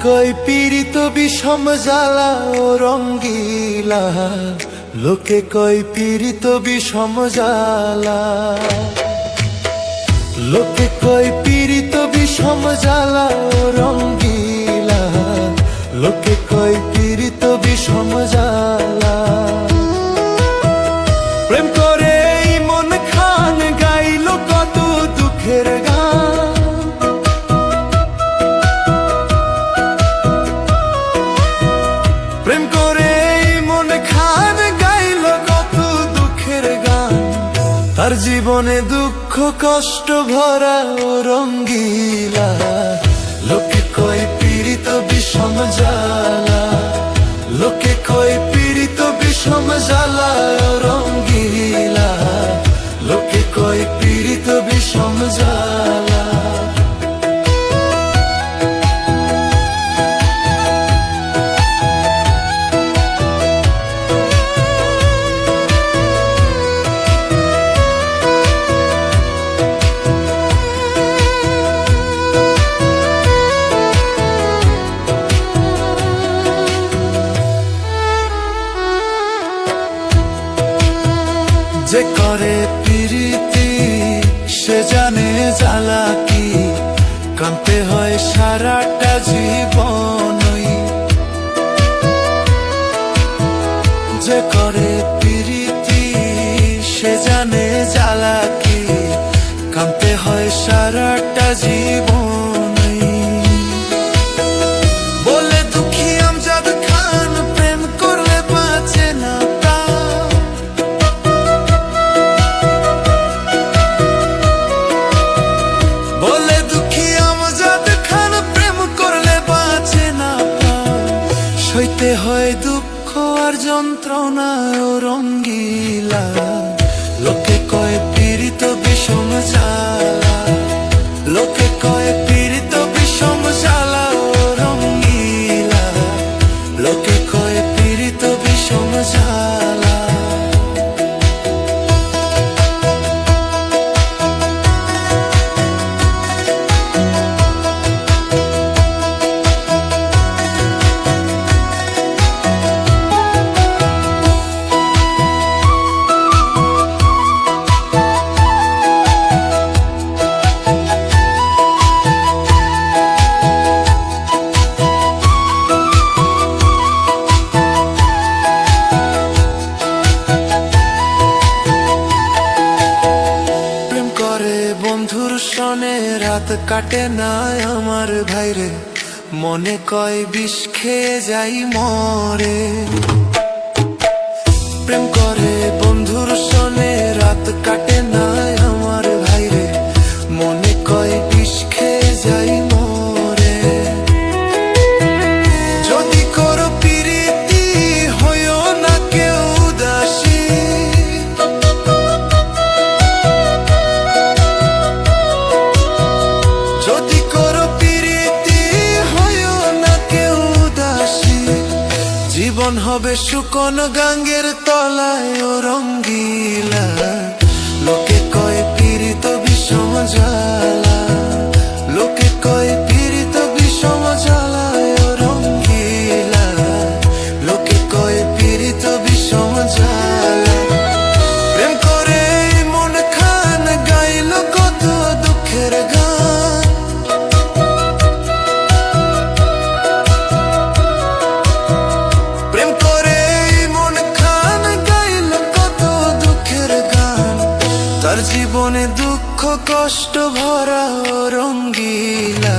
কয় পীড়িত বিষম জ্বালা ও রঙ্গিলা, লোকে কয় পীড়িত বিষম জ্বালা, লোকে কয় পীড়িত বিষম জ্বালা ও রঙ্গিলা, লোকে কয় পীড়িত বিষম জ্বালা। প্রেম করে মন খান গাইল কত দুঃখের গান, প্রেম করে মন খান গাইল কত দুঃখের গান। তার জীবনে দুঃখ কষ্ট ভরা ও রঙ্গিলা, লোকে কয় পীড়িত বিষম জ্বালা, লোকে কয় পীড়িত বিষম জ্বালা ও রঙ্গিলা, লোকে কয় পীড়িত বিষম জ্বালা। যে করে প্রীতি সে জানে জ্বালা কি, কাঁদতে হয় সারাটা জীবনই। যে করে প্রীতি সে জানে জ্বালা কি, কাঁদতে হয় সারাটা জীবনই। বলে দুঃখী আমজাদ খান প্রেম করলে বাঁচে না, সইতে হয় দুঃখ আর যন্ত্রণা ও রঙ্গিলা, লোকে কয় পীড়িত বিষম জ্বালা, লোকে কয় পীড়িত বিষম জ্বালা ও রঙ্গিলা, লোকে কয় পীড়িত বিষম জ্বালা। বন্ধুর সনে রাত কাটে না আমার ভাইরে, মনে কয় বিষ খেয়ে যাই মরে। প্রেম করে বন্ধুর সনে রাত কাটে না আমার ভাইরে, মনে কয় বিষ খেয়ে যাই মরে। যদি করো প্রীতি হইও না কেউ উদাসী, যদি করো প্রীতি হইও না কেউ উদাসী, জীবন হবে শুকন গাঙ্গের তলায় ও রঙ্গিলা, লোকে কয় পীড়িত বিষম জ্বালা, লোকে কয় পীড়িত বিষম জ্বালা ও রঙ্গিলা, লোকে কয় পীড়িত বিষম জ্বালা। প্রেম করে মন খান গাইল কত দুঃখের গান, প্রেম করে মন খান গাইল কত দুঃখের গান। তার জীবনে দুঃখ কষ্ট ভরা ও রঙ্গিলা।